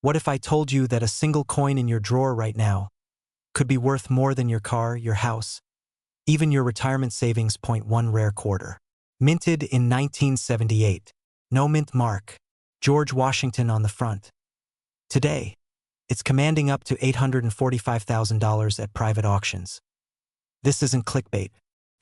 What if I told you that a single coin in your drawer right now could be worth more than your car, your house, even your retirement savings? Point one rare quarter. Minted in 1978. No mint mark. George Washington on the front. Today, it's commanding up to $845,000 at private auctions. This isn't clickbait.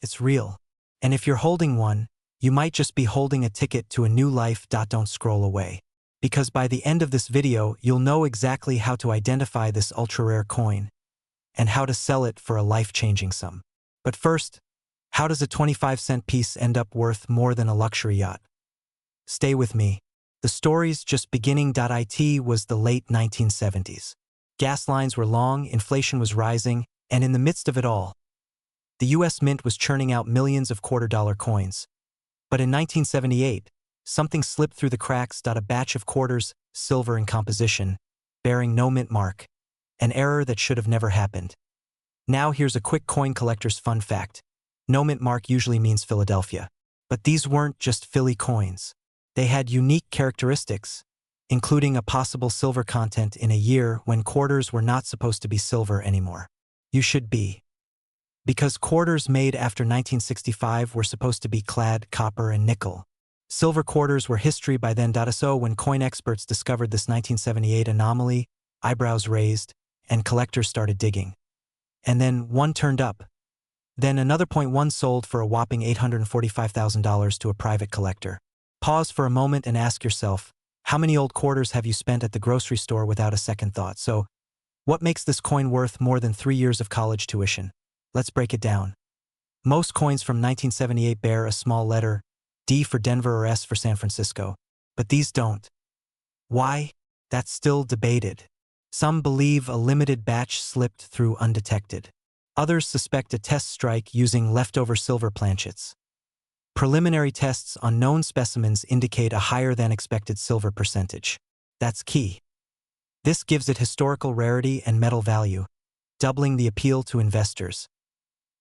It's real. And if you're holding one, you might just be holding a ticket to a new life. Don't scroll away. Because by the end of this video, you'll know exactly how to identify this ultra-rare coin and how to sell it for a life-changing sum. But first, how does a 25-cent piece end up worth more than a luxury yacht? Stay with me. The story's just beginning. It was the late 1970s. Gas lines were long, inflation was rising, and in the midst of it all, the U.S. Mint was churning out millions of quarter-dollar coins. But in 1978, something slipped through the cracks. A batch of quarters, silver in composition, bearing no mint mark. An error that should have never happened. Now here's a quick coin collector's fun fact. No mint mark usually means Philadelphia. But these weren't just Philly coins. They had unique characteristics, including a possible silver content in a year when quarters were not supposed to be silver anymore. You should be. Because quarters made after 1965 were supposed to be clad copper and nickel. Silver quarters were history by then. So when coin experts discovered this 1978 anomaly, eyebrows raised, and collectors started digging. And then one turned up. Then another. One sold for a whopping $845,000 to a private collector. Pause for a moment and ask yourself, how many old quarters have you spent at the grocery store without a second thought? So, what makes this coin worth more than 3 years of college tuition? Let's break it down. Most coins from 1978 bear a small letter, D for Denver or S for San Francisco. But these don't. Why? That's still debated. Some believe a limited batch slipped through undetected. Others suspect a test strike using leftover silver planchets. Preliminary tests on known specimens indicate a higher than expected silver percentage. That's key. This gives it historical rarity and metal value, doubling the appeal to investors.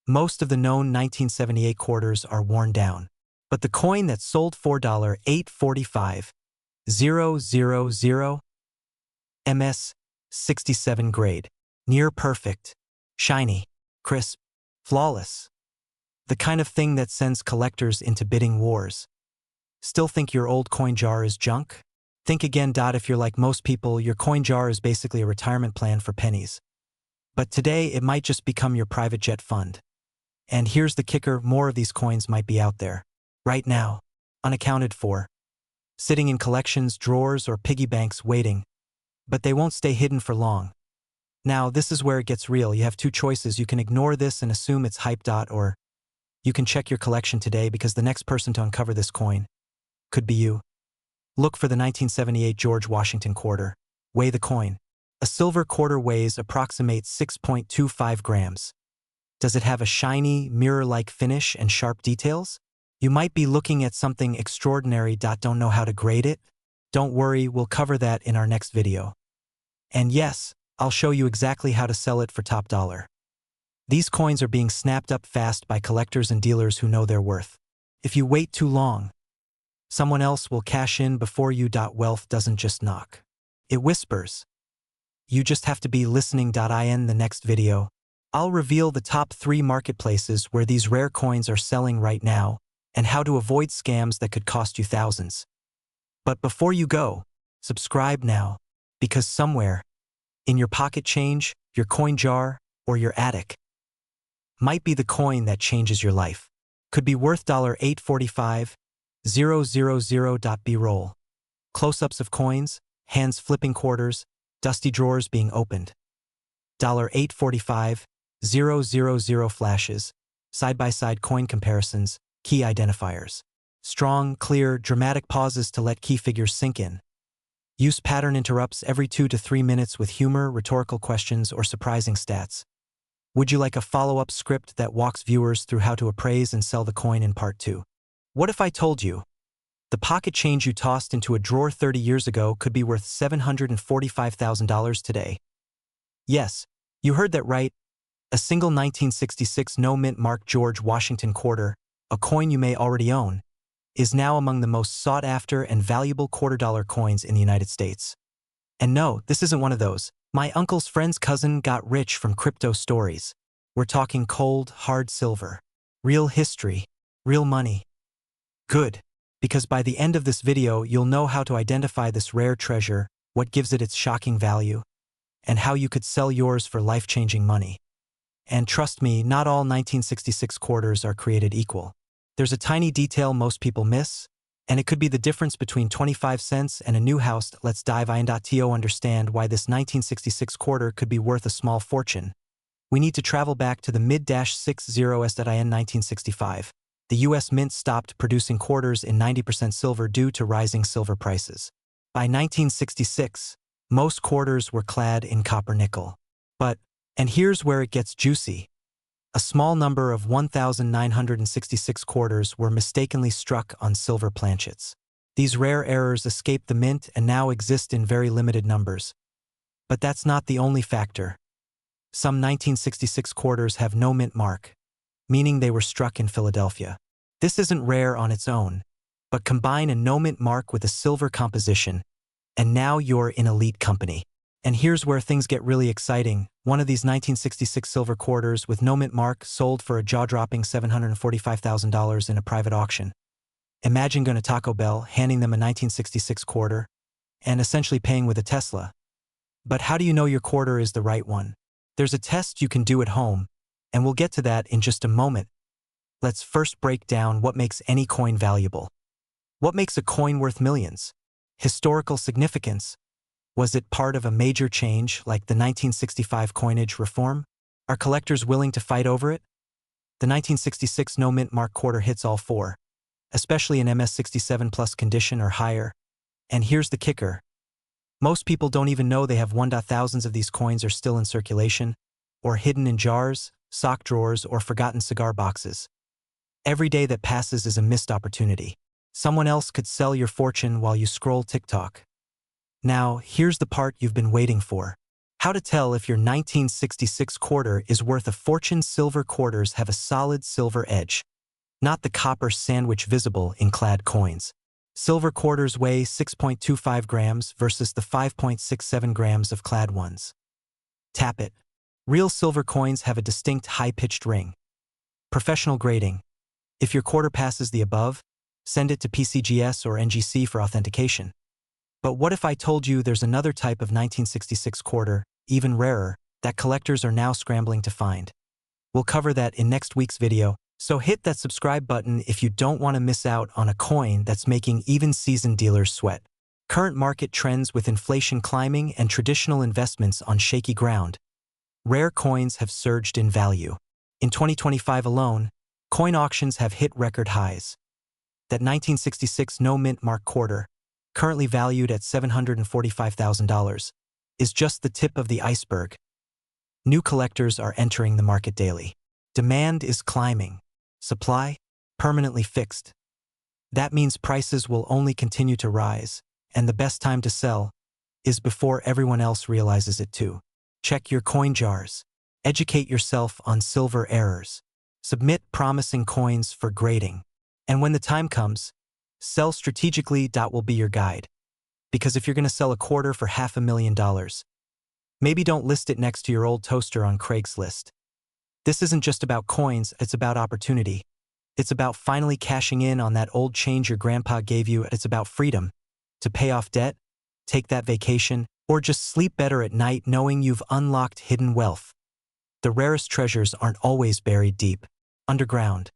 Most of the known 1978 quarters are worn down. But the coin that sold for $845,000 MS 67 grade, near perfect, shiny, crisp, flawless. The kind of thing that sends collectors into bidding wars. Still think your old coin jar is junk? Think again. If you're like most people, your coin jar is basically a retirement plan for pennies. But today, it might just become your private jet fund. And here's the kicker, more of these coins might be out there. Right now, unaccounted for. Sitting in collections, drawers, or piggy banks waiting. But they won't stay hidden for long. Now, this is where it gets real. You have two choices. You can ignore this and assume it's hype. Or you can check your collection today because the next person to uncover this coin could be you. Look for the 1978 George Washington quarter. Weigh the coin. A silver quarter weighs approximates 6.25 grams. Does it have a shiny, mirror-like finish and sharp details? You might be looking at something extraordinary. Don't know how to grade it? Don't worry, we'll cover that in our next video. And yes, I'll show you exactly how to sell it for top dollar. These coins are being snapped up fast by collectors and dealers who know their worth. If you wait too long, someone else will cash in before you. Wealth doesn't just knock. It whispers. You just have to be listening. In the next video, I'll reveal the top 3 marketplaces where these rare coins are selling right now and how to avoid scams that could cost you thousands. But before you go, subscribe now, because somewhere, in your pocket change, your coin jar, or your attic, might be the coin that changes your life. Could be worth $845,000. B-roll. Close-ups of coins, hands flipping quarters, dusty drawers being opened. $845,000 flashes, side-by-side coin comparisons, key identifiers. Strong, clear, dramatic pauses to let key figures sink in. Use pattern interrupts every 2 to 3 minutes with humor, rhetorical questions, or surprising stats. Would you like a follow-up script that walks viewers through how to appraise and sell the coin in part 2? What if I told you the pocket change you tossed into a drawer 30 years ago could be worth $745,000 today? Yes, you heard that right. A single 1966 no-mint mark George Washington quarter, a coin you may already own, is now among the most sought-after and valuable quarter-dollar coins in the United States. And no, this isn't one of those. My uncle's friend's cousin got rich from crypto stories. We're talking cold, hard silver. Real history. Real money. Good. Because by the end of this video, you'll know how to identify this rare treasure, what gives it its shocking value, and how you could sell yours for life-changing money. And trust me, not all 1966 quarters are created equal. There's a tiny detail most people miss, and it could be the difference between 25 cents and a new house. Let's dive in.to understand why this 1966 quarter could be worth a small fortune. We need to travel back to the mid-60s in 1965. The U.S. Mint stopped producing quarters in 90% silver due to rising silver prices. By 1966, most quarters were clad in copper-nickel. And here's where it gets juicy. A small number of 1,966 quarters were mistakenly struck on silver planchets. These rare errors escaped the mint and now exist in very limited numbers. But that's not the only factor. Some 1966 quarters have no mint mark, meaning they were struck in Philadelphia. This isn't rare on its own, but combine a no mint mark with a silver composition, and now you're in elite company. And here's where things get really exciting. One of these 1966 silver quarters with no mint mark sold for a jaw-dropping $745,000 in a private auction. Imagine going to Taco Bell, handing them a 1966 quarter, and essentially paying with a Tesla. But how do you know your quarter is the right one? There's a test you can do at home, and we'll get to that in just a moment. Let's first break down what makes any coin valuable. What makes a coin worth millions? Historical significance. Was it part of a major change like the 1965 coinage reform? Are collectors willing to fight over it? The 1966 no mint mark quarter hits all four, especially in MS67 plus condition or higher. And here's the kicker. Most people don't even know they have thousands of these coins are still in circulation, or hidden in jars, sock drawers, or forgotten cigar boxes. Every day that passes is a missed opportunity. Someone else could sell your fortune while you scroll TikTok. Now, here's the part you've been waiting for. How to tell if your 1966 quarter is worth a fortune. Silver quarters have a solid silver edge, not the copper sandwich visible in clad coins. Silver quarters weigh 6.25 grams versus the 5.67 grams of clad ones. Tap it. Real silver coins have a distinct high-pitched ring. Professional grading. If your quarter passes the above, send it to PCGS or NGC for authentication. But what if I told you there's another type of 1966 quarter, even rarer, that collectors are now scrambling to find? We'll cover that in next week's video, so hit that subscribe button if you don't want to miss out on a coin that's making even seasoned dealers sweat. Current market trends with inflation climbing and traditional investments on shaky ground. Rare coins have surged in value. In 2025 alone, coin auctions have hit record highs. That 1966 no mint mark quarter, currently valued at $745,000, is just the tip of the iceberg. New collectors are entering the market daily. Demand is climbing. Supply, permanently fixed. That means prices will only continue to rise, and the best time to sell is before everyone else realizes it too. Check your coin jars. Educate yourself on silver errors. Submit promising coins for grading. And when the time comes, sell strategically. Will be your guide. Because if you're going to sell a quarter for $500,000, maybe don't list it next to your old toaster on Craigslist. This isn't just about coins, it's about opportunity. It's about finally cashing in on that old change your grandpa gave you. It's about freedom. To pay off debt, take that vacation, or just sleep better at night knowing you've unlocked hidden wealth. The rarest treasures aren't always buried deep, underground.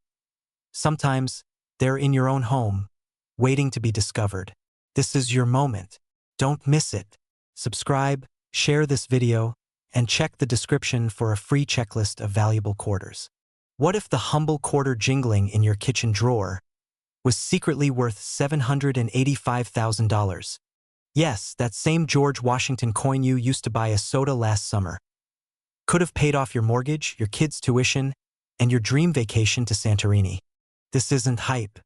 Sometimes, they're in your own home, waiting to be discovered. This is your moment. Don't miss it. Subscribe, share this video, and check the description for a free checklist of valuable quarters. What if the humble quarter jingling in your kitchen drawer was secretly worth $785,000? Yes, that same George Washington coin you used to buy a soda last summer. Could have paid off your mortgage, your kids' tuition, and your dream vacation to Santorini. This isn't hype.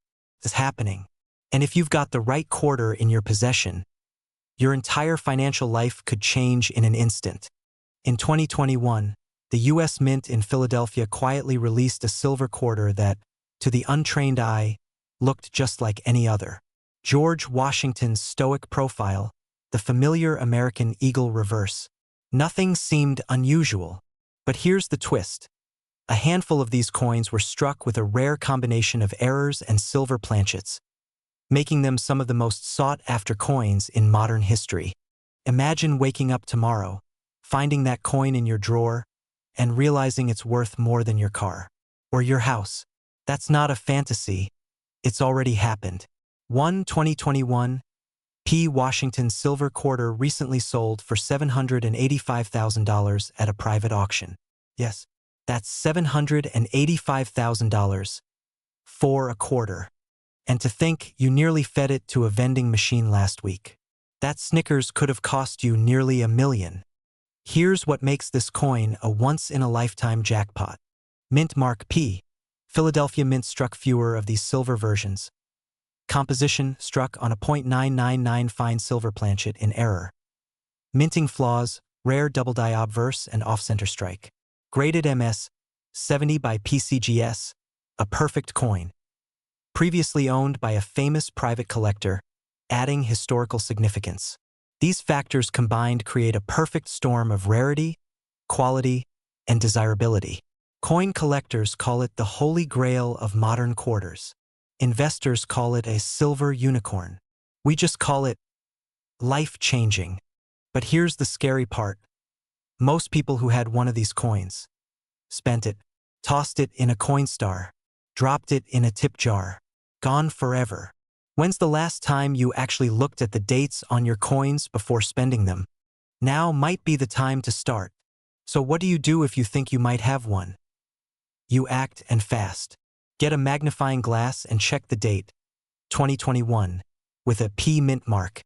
It's happening. And if you've got the right quarter in your possession, your entire financial life could change in an instant. In 2021, the U.S. Mint in Philadelphia quietly released a silver quarter that, to the untrained eye, looked just like any other. George Washington's stoic profile, the familiar American Eagle reverse. Nothing seemed unusual. But here's the twist. A handful of these coins were struck with a rare combination of errors and silver planchets, making them some of the most sought-after coins in modern history. Imagine waking up tomorrow, finding that coin in your drawer, and realizing it's worth more than your car or your house. That's not a fantasy. It's already happened. 2021 P. Washington silver quarter recently sold for $785,000 at a private auction. Yes, that's $785,000 for a quarter. And to think you nearly fed it to a vending machine last week. That Snickers could have cost you nearly $1 million. Here's what makes this coin a once-in-a-lifetime jackpot. Mint Mark P. Philadelphia Mint struck fewer of these silver versions. Composition struck on a .999 fine silver planchet in error. Minting flaws, rare double-die obverse and off-center strike. Graded MS 70 by PCGS, a perfect coin. Previously owned by a famous private collector, adding historical significance. These factors combined create a perfect storm of rarity, quality, and desirability. Coin collectors call it the holy grail of modern quarters. Investors call it a silver unicorn. We just call it life-changing. But here's the scary part. Most people who had one of these coins spent it, tossed it in a Coinstar, dropped it in a tip jar, gone forever. When's the last time you actually looked at the dates on your coins before spending them? Now might be the time to start. So what do you do if you think you might have one? You act and fast. Get a magnifying glass and check the date, 2021, with a P mint mark.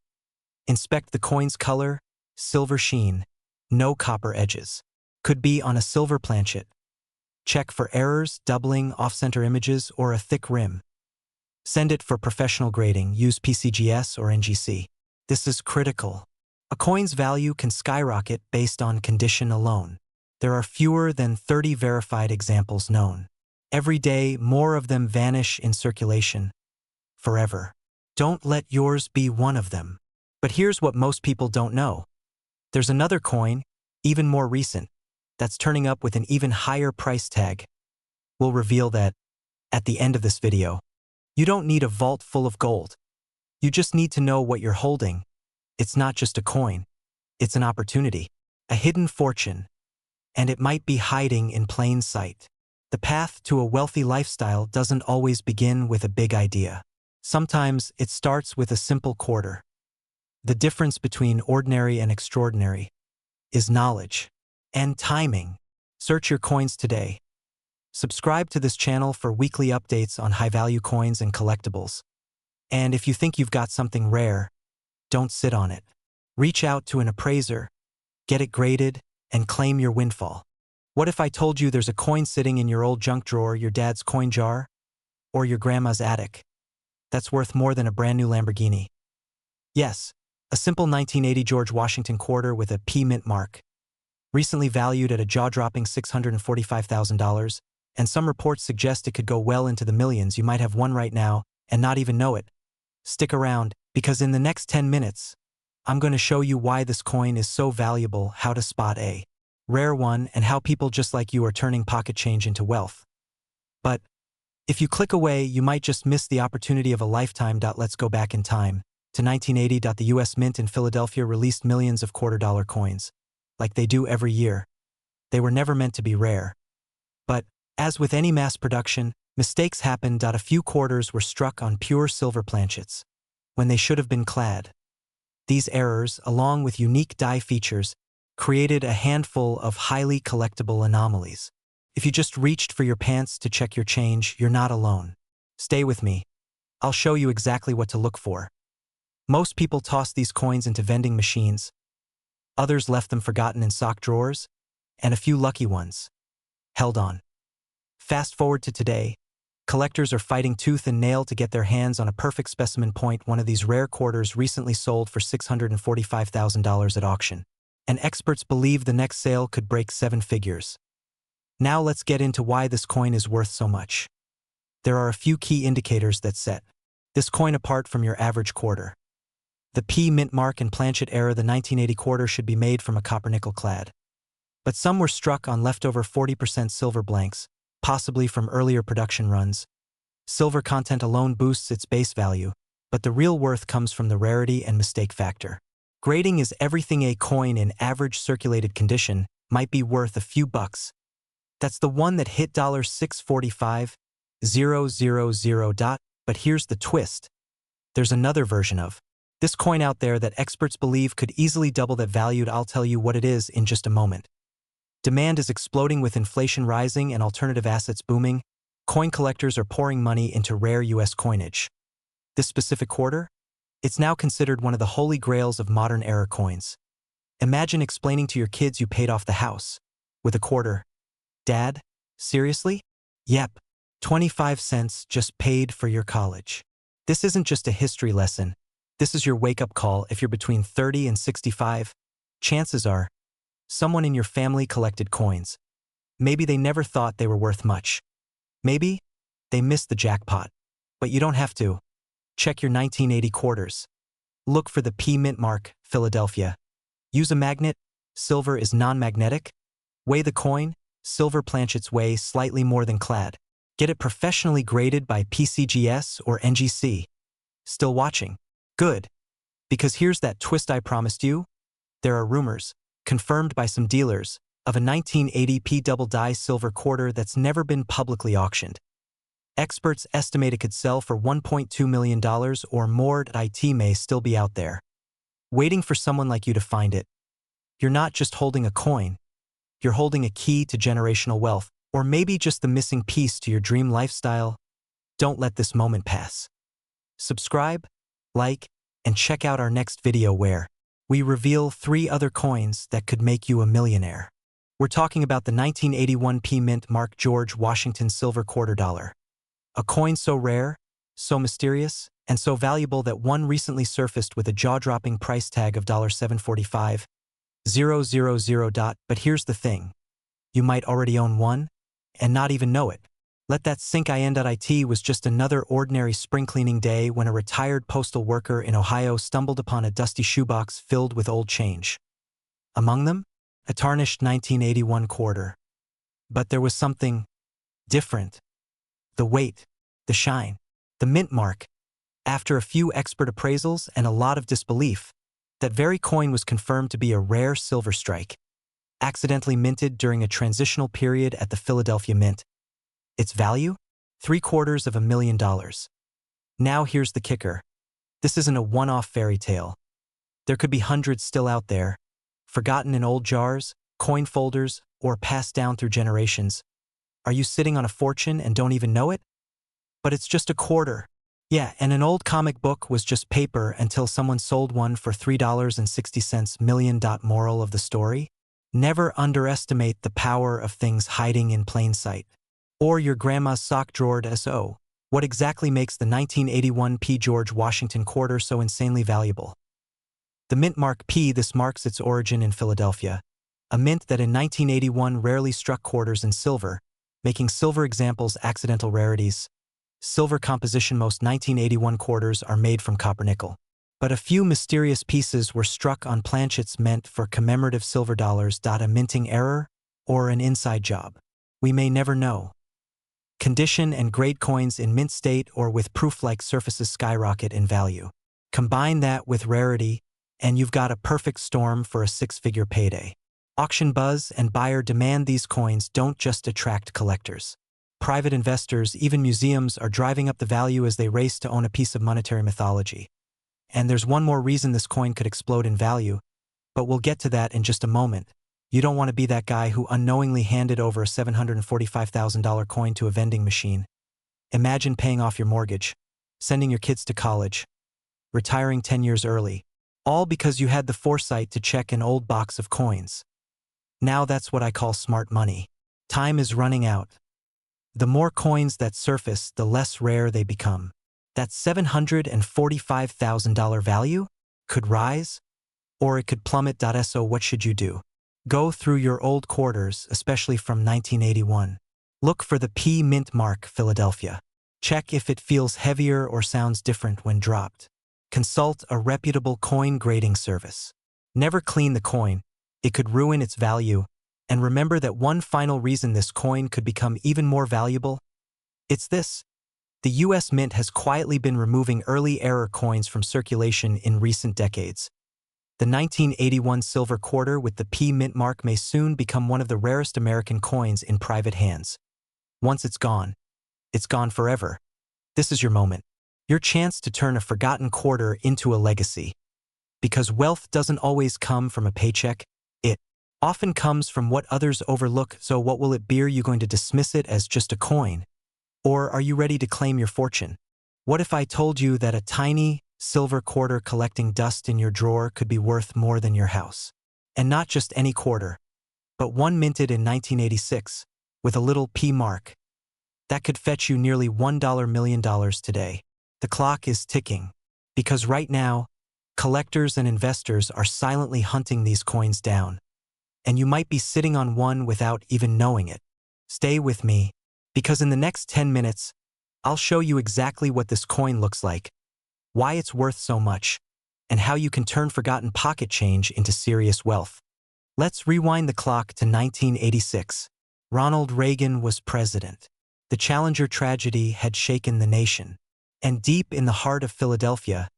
Inspect the coin's color, silver sheen, no copper edges. Could be on a silver planchet. Check for errors, doubling, off-center images, or a thick rim. Send it for professional grading. Use PCGS or NGC. This is critical. A coin's value can skyrocket based on condition alone. There are fewer than 30 verified examples known. Every day, more of them vanish in circulation. Forever. Don't let yours be one of them. But here's what most people don't know. There's another coin, even more recent, that's turning up with an even higher price tag. We'll reveal that at the end of this video. You don't need a vault full of gold. You just need to know what you're holding. It's not just a coin. It's an opportunity, a hidden fortune, and it might be hiding in plain sight. The path to a wealthy lifestyle doesn't always begin with a big idea. Sometimes it starts with a simple quarter. The difference between ordinary and extraordinary is knowledge and timing. Search your coins today. Subscribe to this channel for weekly updates on high-value coins and collectibles. And if you think you've got something rare, don't sit on it. Reach out to an appraiser, get it graded, and claim your windfall. What if I told you there's a coin sitting in your old junk drawer, your dad's coin jar, or your grandma's attic, that's worth more than a brand new Lamborghini? Yes, a simple 1980 George Washington quarter with a P mint mark, recently valued at a jaw-dropping $645,000, and some reports suggest it could go well into the millions. You might have one right now and not even know it. Stick around, because in the next 10 minutes, I'm going to show you why this coin is so valuable, how to spot a rare one, and how people just like you are turning pocket change into wealth. But if you click away, you might just miss the opportunity of a lifetime. Let's go back in time to 1980. The U.S. Mint in Philadelphia released millions of quarter-dollar coins, like they do every year. They were never meant to be rare. But as with any mass production, mistakes happened. A few quarters were struck on pure silver planchets, when they should have been clad. These errors, along with unique die features, created a handful of highly collectible anomalies. If you just reached for your pants to check your change, you're not alone. Stay with me. I'll show you exactly what to look for. Most people toss these coins into vending machines. Others left them forgotten in sock drawers, and a few lucky ones held on. Fast forward to today. Collectors are fighting tooth and nail to get their hands on a perfect specimen. One of these rare quarters recently sold for $645,000 at auction. And experts believe the next sale could break 7 figures. Now let's get into why this coin is worth so much. There are a few key indicators that set this coin apart from your average quarter. The P mint mark and planchet era, the 1980 quarter should be made from a copper nickel clad. But some were struck on leftover 40% silver blanks, possibly from earlier production runs. Silver content alone boosts its base value, but the real worth comes from the rarity and mistake factor. Grading is everything. A coin in average circulated condition might be worth a few bucks. That's the one that hit $645,000. But here's the twist. There's another version of this coin out there that experts believe could easily double that value. I'll tell you what it is in just a moment. Demand is exploding with inflation rising and alternative assets booming. Coin collectors are pouring money into rare U.S. coinage. This specific quarter? It's now considered one of the holy grails of modern-era coins. Imagine explaining to your kids you paid off the house with a quarter. Dad, seriously? Yep, 25 cents just paid for your college. This isn't just a history lesson. This is your wake-up call. If you're between 30 and 65, chances are someone in your family collected coins. Maybe they never thought they were worth much. Maybe they missed the jackpot. But you don't have to. Check your 1980 quarters. Look for the P mint mark, Philadelphia. Use a magnet. Silver is non-magnetic. Weigh the coin. Silver planchets weigh slightly more than clad. Get it professionally graded by PCGS or NGC. Still watching? Good. Because here's that twist I promised you. There are rumors, confirmed by some dealers, of a 1980 P double die silver quarter that's never been publicly auctioned. Experts estimate it could sell for $1.2 million or more. It may still be out there, waiting for someone like you to find it. You're not just holding a coin. You're holding a key to generational wealth, or maybe just the missing piece to your dream lifestyle. Don't let this moment pass. Subscribe, like, and check out our next video where we reveal 3 other coins that could make you a millionaire. We're talking about the 1981 P mint mark George Washington silver quarter dollar. A coin so rare, so mysterious, and so valuable that one recently surfaced with a jaw-dropping price tag of $745,000. But here's the thing. You might already own one and not even know it. Let that sink in. It was just another ordinary spring cleaning day when a retired postal worker in Ohio stumbled upon a dusty shoebox filled with old change. Among them, a tarnished 1981 quarter. But there was something different. The weight, the shine, the mint mark. After a few expert appraisals and a lot of disbelief, that very coin was confirmed to be a rare silver strike, accidentally minted during a transitional period at the Philadelphia Mint. Its value? $750,000. Now here's the kicker. This isn't a one-off fairy tale. There could be hundreds still out there, forgotten in old jars, coin folders, or passed down through generations. Are you sitting on a fortune and don't even know it? But it's just a quarter. Yeah, and an old comic book was just paper until someone sold one for $3.60 million. Moral of the story? Never underestimate the power of things hiding in plain sight. Or your grandma's sock drawer. So, what exactly makes the 1981 P George Washington quarter so insanely valuable? The mint mark P. This marks its origin in Philadelphia, a mint that in 1981 rarely struck quarters in silver, making silver examples accidental rarities. Silver composition. Most 1981 quarters are made from copper nickel. But a few mysterious pieces were struck on planchets meant for commemorative silver dollars. A minting error or an inside job? We may never know. Condition and grade coins in mint state or with proof-like surfaces skyrocket in value. Combine that with rarity, and you've got a perfect storm for a 6-figure payday. Auction buzz and buyer demand. These coins don't just attract collectors. Private investors, even museums, are driving up the value as they race to own a piece of monetary mythology. And there's one more reason this coin could explode in value, but we'll get to that in just a moment. You don't want to be that guy who unknowingly handed over a $745,000 coin to a vending machine. Imagine paying off your mortgage, sending your kids to college, retiring 10 years early, all because you had the foresight to check an old box of coins. Now that's what I call smart money. Time is running out. The more coins that surface, the less rare they become. That $745,000 value could rise, or it could plummet. So what should you do? Go through your old quarters, especially from 1981. Look for the P mint mark Philadelphia. Check if it feels heavier or sounds different when dropped. Consult a reputable coin grading service. Never clean the coin. It could ruin its value. And remember that one final reason this coin could become even more valuable? It's this. The US Mint has quietly been removing early error coins from circulation in recent decades. The 1981 silver quarter with the P Mint mark may soon become one of the rarest American coins in private hands. Once it's gone forever. This is your moment. Your chance to turn a forgotten quarter into a legacy. Because wealth doesn't always come from a paycheck, it often comes from what others overlook. So what will it be? Are you going to dismiss it as just a coin? Or are you ready to claim your fortune? What if I told you that a tiny silver quarter collecting dust in your drawer could be worth more than your house? And not just any quarter, but one minted in 1986, with a little P mark. That could fetch you nearly $1 million today. The clock is ticking, because right now, collectors and investors are silently hunting these coins down. And you might be sitting on one without even knowing it. Stay with me, because in the next 10 minutes, I'll show you exactly what this coin looks like, why it's worth so much, and how you can turn forgotten pocket change into serious wealth. Let's rewind the clock to 1986. Ronald Reagan was president. The Challenger tragedy had shaken the nation. And deep in the heart of Philadelphia,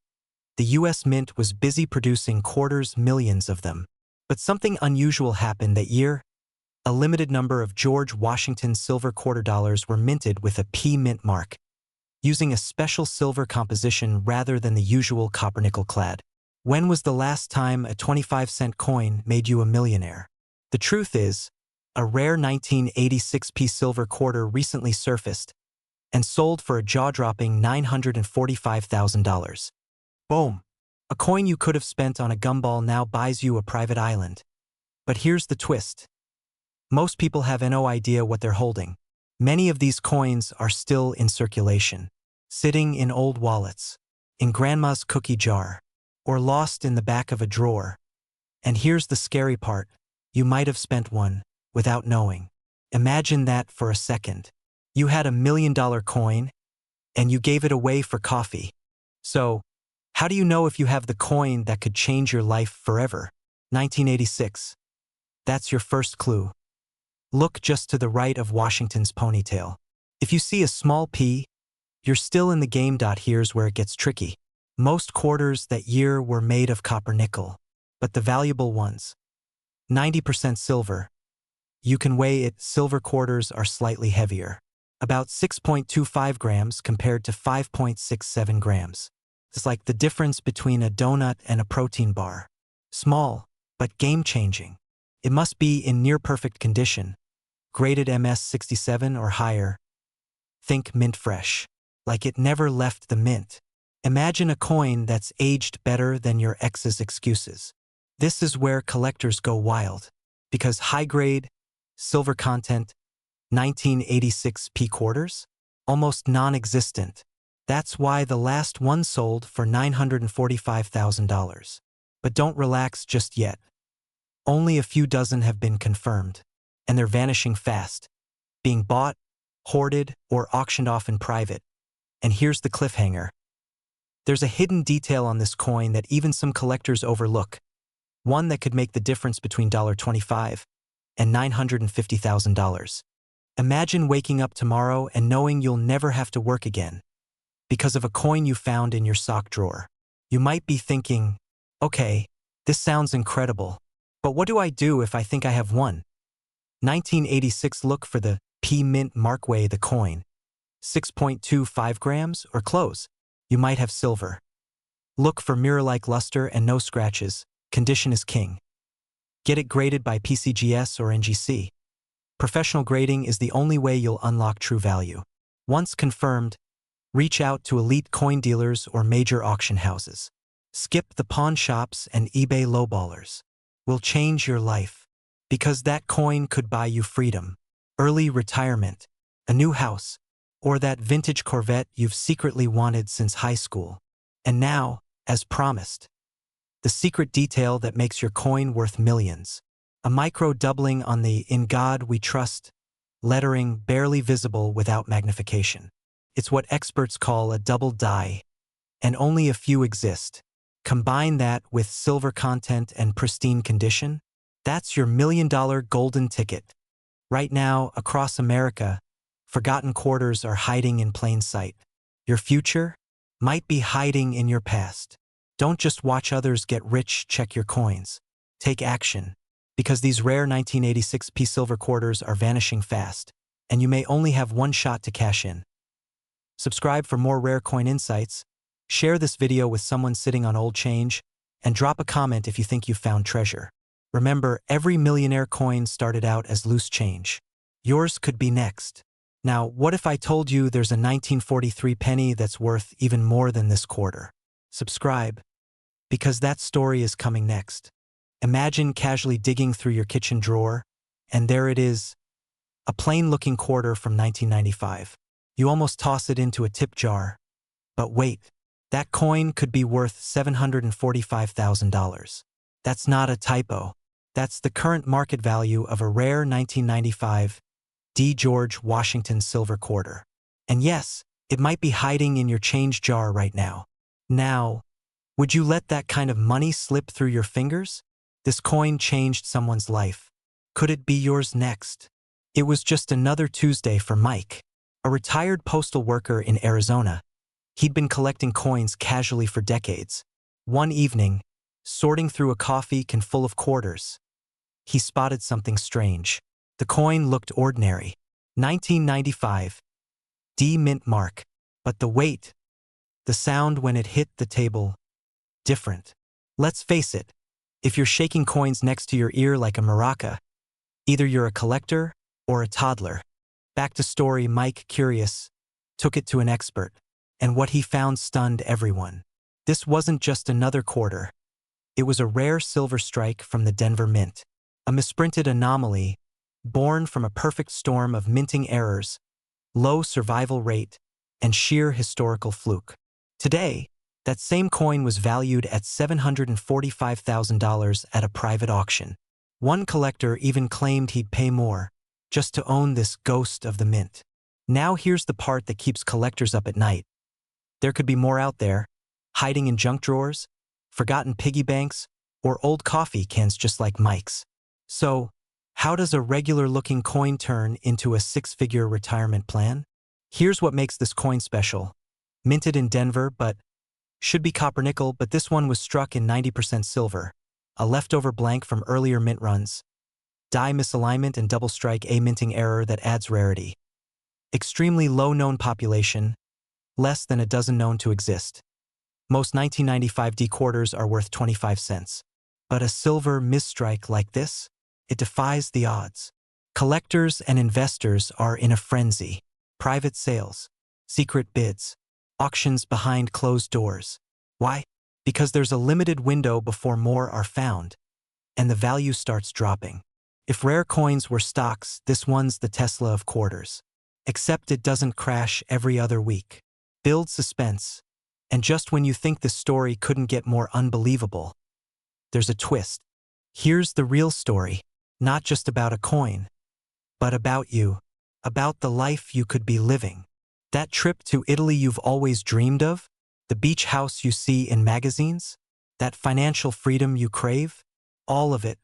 the US Mint was busy producing quarters, millions of them. But something unusual happened that year. A limited number of George Washington silver quarter dollars were minted with a P Mint mark, using a special silver composition rather than the usual copper-nickel clad. When was the last time a 25-cent coin made you a millionaire? The truth is, a rare 1986 P silver quarter recently surfaced and sold for a jaw-dropping $945,000. Boom! A coin you could have spent on a gumball now buys you a private island. But here's the twist. Most people have no idea what they're holding. Many of these coins are still in circulation, sitting in old wallets, in grandma's cookie jar, or lost in the back of a drawer. And here's the scary part. You might have spent one without knowing. Imagine that for a second. You had $1 million coin, and you gave it away for coffee. So, how do you know if you have the coin that could change your life forever? 1986. That's your first clue. Look just to the right of Washington's ponytail. If you see a small P, you're still in the game. Here's where it gets tricky. Most quarters that year were made of copper-nickel, but the valuable ones, 90% silver. You can weigh it. Silver quarters are slightly heavier, about 6.25 grams compared to 5.67 grams. It's like the difference between a donut and a protein bar. Small, but game-changing. It must be in near-perfect condition, graded MS67 or higher. Think mint fresh, like it never left the mint. Imagine a coin that's aged better than your ex's excuses. This is where collectors go wild, because high-grade, silver content, 1986 P quarters? Almost non-existent. That's why the last one sold for $945,000. But don't relax just yet. Only a few dozen have been confirmed, and they're vanishing fast, being bought, hoarded, or auctioned off in private. And here's the cliffhanger. There's a hidden detail on this coin that even some collectors overlook, one that could make the difference between $25 and $950,000. Imagine waking up tomorrow and knowing you'll never have to work again because of a coin you found in your sock drawer. You might be thinking, okay, this sounds incredible, but what do I do if I think I have one? 1986. Look for the P Mint mark. Weigh the coin. 6.25 grams or close. You might have silver. Look for mirror-like luster and no scratches. Condition is king. Get it graded by PCGS or NGC. Professional grading is the only way you'll unlock true value. Once confirmed, reach out to elite coin dealers or major auction houses. Skip the pawn shops and eBay lowballers. Will change your life, because that coin could buy you freedom, early retirement, a new house, or that vintage Corvette you've secretly wanted since high school. And now, as promised, the secret detail that makes your coin worth millions. A micro doubling on the "In God We Trust" lettering, barely visible without magnification. It's what experts call a double die, and only a few exist. Combine that with silver content and pristine condition, that's your $1 million golden ticket. Right now, across America, forgotten quarters are hiding in plain sight. Your future might be hiding in your past. Don't just watch others get rich, check your coins. Take action, because these rare 1986p silver quarters are vanishing fast, and you may only have one shot to cash in. Subscribe for more rare coin insights, share this video with someone sitting on old change, and drop a comment if you think you found treasure. Remember, every millionaire coin started out as loose change. Yours could be next. Now, what if I told you there's a 1943 penny that's worth even more than this quarter? Subscribe, because that story is coming next. Imagine casually digging through your kitchen drawer, and there it is, a plain-looking quarter from 1995. You almost toss it into a tip jar. But wait, that coin could be worth $745,000. That's not a typo. That's the current market value of a rare 1995 D. George Washington silver quarter. And yes, it might be hiding in your change jar right now. Now, would you let that kind of money slip through your fingers? This coin changed someone's life. Could it be yours next? It was just another Tuesday for Mike, a retired postal worker in Arizona. He'd been collecting coins casually for decades. One evening, sorting through a coffee can full of quarters, he spotted something strange. The coin looked ordinary. 1995. D mint mark. But the weight, the sound when it hit the table, different. Let's face it, if you're shaking coins next to your ear like a maraca, either you're a collector or a toddler. Back to story, Mike, curious, took it to an expert, and what he found stunned everyone. This wasn't just another quarter. It was a rare silver strike from the Denver Mint, a misprinted anomaly born from a perfect storm of minting errors, low survival rate, and sheer historical fluke. Today, that same coin was valued at $745,000 at a private auction. One collector even claimed he'd pay more just to own this ghost of the mint. Now here's the part that keeps collectors up at night. There could be more out there, hiding in junk drawers, forgotten piggy banks, or old coffee cans just like Mike's. So, how does a regular-looking coin turn into a six-figure retirement plan? Here's what makes this coin special. Minted in Denver, but should be copper-nickel, but this one was struck in 90% silver, a leftover blank from earlier mint runs. Die misalignment and double strike, a minting error that adds rarity. Extremely low known population, less than a dozen known to exist. Most 1995 D quarters are worth 25 cents. But a silver misstrike like this? It defies the odds. Collectors and investors are in a frenzy. Private sales, secret bids, auctions behind closed doors. Why? Because there's a limited window before more are found, and the value starts dropping. If rare coins were stocks, this one's the Tesla of quarters. Except it doesn't crash every other week. Build suspense. And just when you think the story couldn't get more unbelievable, there's a twist. Here's the real story. Not just about a coin, but about you. About the life you could be living. That trip to Italy you've always dreamed of? The beach house you see in magazines? That financial freedom you crave? All of it,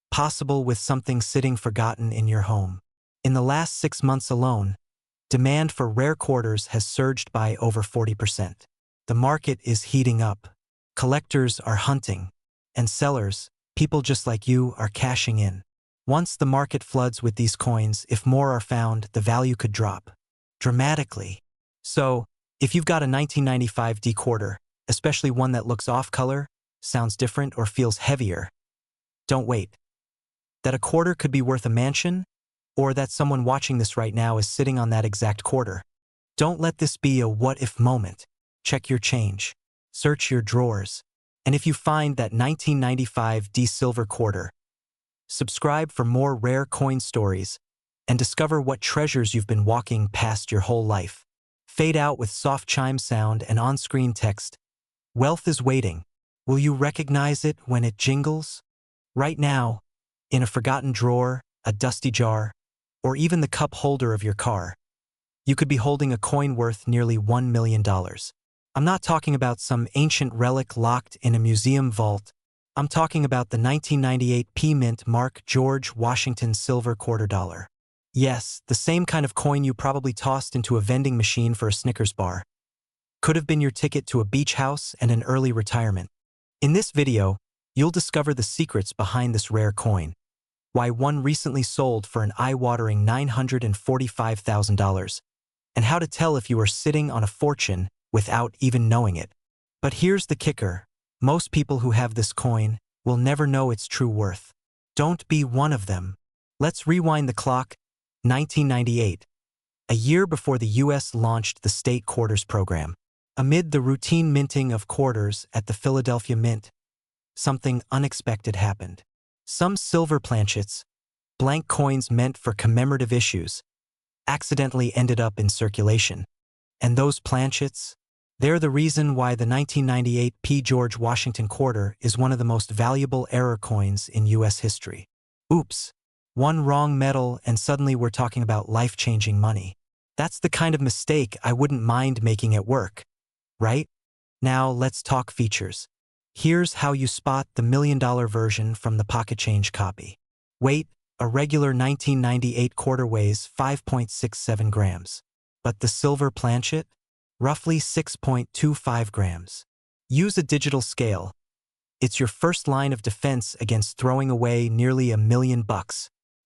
possible with something sitting forgotten in your home. In the last 6 months alone, demand for rare quarters has surged by over 40%. The market is heating up. Collectors are hunting, and sellers, people just like you, are cashing in. Once the market floods with these coins, if more are found, the value could drop dramatically. So, if you've got a 1995 D quarter, especially one that looks off-color, sounds different, or feels heavier, don't wait. That a quarter could be worth a mansion, or that someone watching this right now is sitting on that exact quarter. Don't let this be a what-if moment. Check your change. Search your drawers. And if you find that 1995 D silver quarter, subscribe for more rare coin stories and discover what treasures you've been walking past your whole life. Fade out with soft chime sound and on-screen text. Wealth is waiting. Will you recognize it when it jingles? Right now, in a forgotten drawer, a dusty jar, or even the cup holder of your car, you could be holding a coin worth nearly $1 million. I'm not talking about some ancient relic locked in a museum vault. I'm talking about the 1998 P-Mint Mark George Washington silver quarter dollar. Yes, the same kind of coin you probably tossed into a vending machine for a Snickers bar. Could have been your ticket to a beach house and an early retirement. In this video, you'll discover the secrets behind this rare coin, why one recently sold for an eye-watering $945,000, and how to tell if you are sitting on a fortune without even knowing it. But here's the kicker. Most people who have this coin will never know its true worth. Don't be one of them. Let's rewind the clock. 1998, a year before the U.S. launched the state quarters program. Amid the routine minting of quarters at the Philadelphia Mint, something unexpected happened. Some silver planchets, blank coins meant for commemorative issues, accidentally ended up in circulation. And those planchets? They're the reason why the 1998 P. George Washington quarter is one of the most valuable error coins in U.S. history. Oops. One wrong metal and suddenly we're talking about life-changing money. That's the kind of mistake I wouldn't mind making at work, right? Now let's talk features. Here's how you spot the $1 million version from the pocket change copy. Weight: a regular 1998 quarter weighs 5.67 grams. But the silver planchet? Roughly 6.25 grams. Use a digital scale. It's your first line of defense against throwing away nearly $1 million.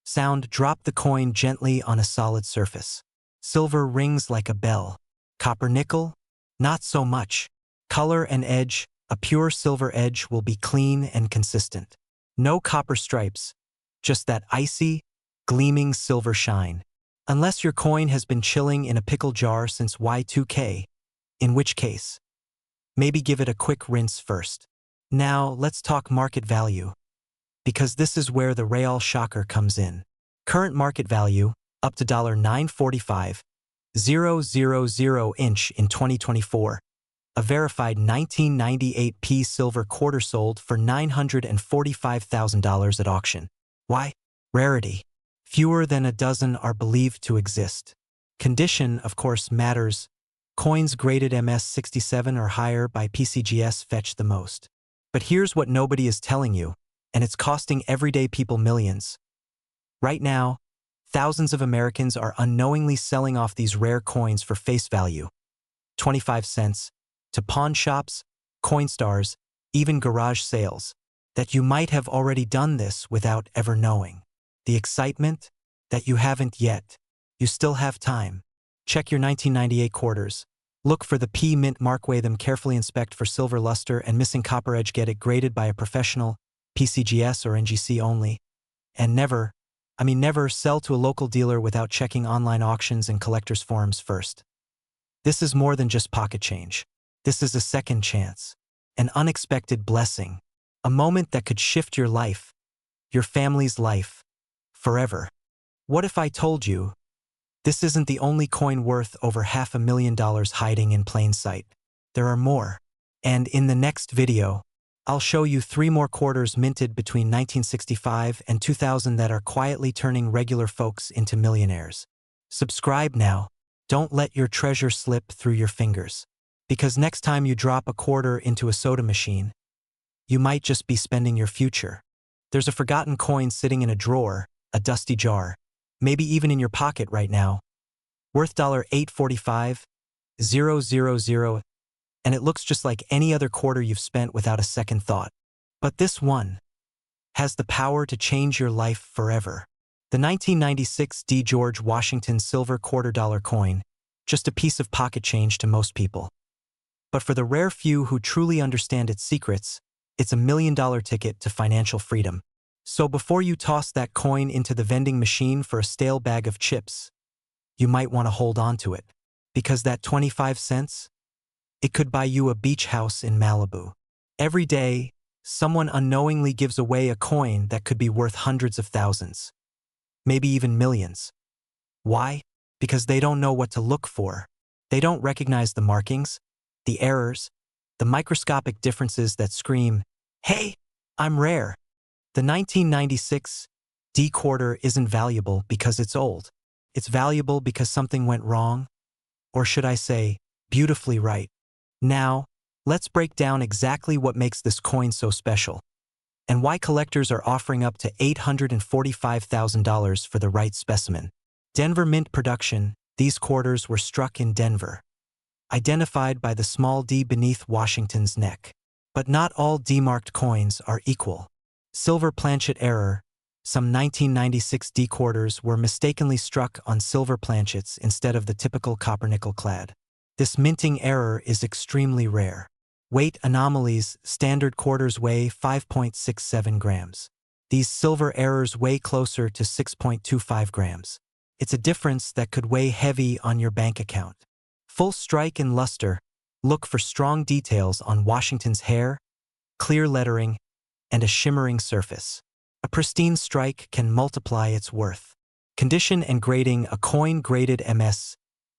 Sound: drop the coin gently on a solid surface. Silver rings like a bell. Copper nickel? Not so much. Color and edge: a pure silver edge will be clean and consistent. No copper stripes, just that icy, gleaming silver shine. Unless your coin has been chilling in a pickle jar since Y2K, in which case, maybe give it a quick rinse first. Now let's talk market value, because this is where the real shocker comes in. Current market value, up to $945,000 inch in 2024. A verified 1998 P silver quarter sold for $945,000 at auction. Why? Rarity. Fewer than a dozen are believed to exist. Condition, of course, matters. Coins graded MS67 or higher by PCGS fetch the most. But here's what nobody is telling you, and it's costing everyday people millions. Right now, thousands of Americans are unknowingly selling off these rare coins for face value, 25 cents, to pawn shops, Coinstars, even garage sales, that you might have already done this without ever knowing. The excitement? That you haven't yet. You still have time. Check your 1998 quarters. Look for the P Mint mark, weigh them carefully, inspect for silver luster and missing copper edge, get it graded by a professional, PCGS or NGC only. And never sell to a local dealer without checking online auctions and collectors forums first. This is more than just pocket change. This is a second chance, an unexpected blessing, a moment that could shift your life, your family's life, forever. What if I told you this isn't the only coin worth over $500,000 hiding in plain sight? There are more. And in the next video, I'll show you 3 more quarters minted between 1965 and 2000 that are quietly turning regular folks into millionaires. Subscribe now. Don't let your treasure slip through your fingers. Because next time you drop a quarter into a soda machine, you might just be spending your future. There's a forgotten coin sitting in a drawer, a dusty jar, maybe even in your pocket right now, worth $845,000, and it looks just like any other quarter you've spent without a second thought. But this one has the power to change your life forever. The 1996 D. George Washington silver quarter dollar coin, just a piece of pocket change to most people. But for the rare few who truly understand its secrets, it's a $1 million ticket to financial freedom. So before you toss that coin into the vending machine for a stale bag of chips, you might want to hold on to it. Because that 25 cents? It could buy you a beach house in Malibu. Every day, someone unknowingly gives away a coin that could be worth hundreds of thousands, maybe even millions. Why? Because they don't know what to look for. They don't recognize the markings, the errors, the microscopic differences that scream, "Hey, I'm rare." The 1996 D quarter isn't valuable because it's old. It's valuable because something went wrong, or should I say, beautifully right. Now, let's break down exactly what makes this coin so special, and why collectors are offering up to $845,000 for the right specimen. Denver Mint production. These quarters were struck in Denver, identified by the small D beneath Washington's neck. But not all D-marked coins are equal. Silver planchet error. Some 1996 D quarters were mistakenly struck on silver planchets instead of the typical copper-nickel clad. This minting error is extremely rare. Weight anomalies. Standard quarters weigh 5.67 grams. These silver errors weigh closer to 6.25 grams. It's a difference that could weigh heavy on your bank account. Full strike and luster. Look for strong details on Washington's hair, clear lettering, and a shimmering surface. A pristine strike can multiply its worth. Condition and grading. A coin graded MS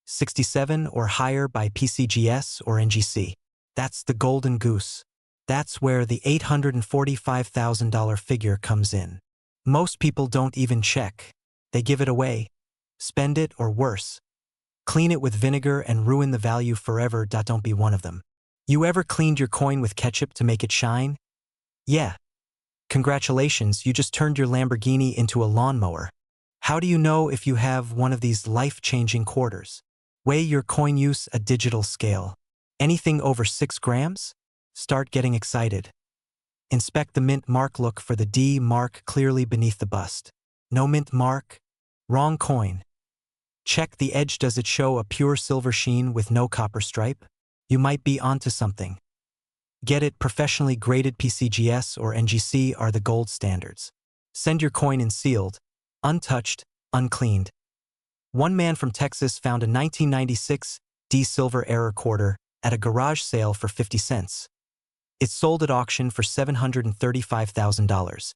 67 or higher by PCGS or NGC. That's the golden goose. That's where the $845,000 figure comes in. Most people don't even check. They give it away, spend it, or worse, clean it with vinegar and ruin the value forever. Don't be one of them. You ever cleaned your coin with ketchup to make it shine? Yeah. Congratulations, you just turned your Lamborghini into a lawnmower. How do you know if you have one of these life-changing quarters? Weigh your coin. Use a digital scale. Anything over 6 grams? Start getting excited. Inspect the mint mark. Look for the D mark clearly beneath the bust. No mint mark? Wrong coin. Check the edge. Does it show a pure silver sheen with no copper stripe? You might be onto something. Get it professionally graded. PCGS or NGC are the gold standards. Send your coin in sealed, untouched, uncleaned. One man from Texas found a 1996 D silver error quarter at a garage sale for 50 cents. It sold at auction for $735,000.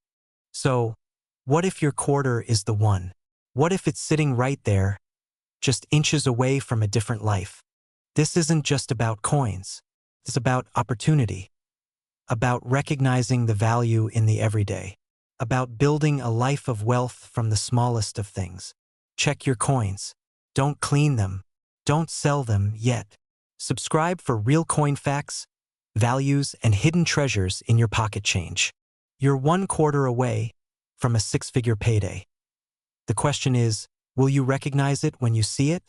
So, what if your quarter is the one? What if it's sitting right there, just inches away from a different life? This isn't just about coins. It's about opportunity, about recognizing the value in the everyday, about building a life of wealth from the smallest of things. Check your coins. Don't clean them. Don't sell them yet. Subscribe for real coin facts, values, and hidden treasures in your pocket change. You're 1 quarter away from a 6-figure payday. The question is, will you recognize it when you see it?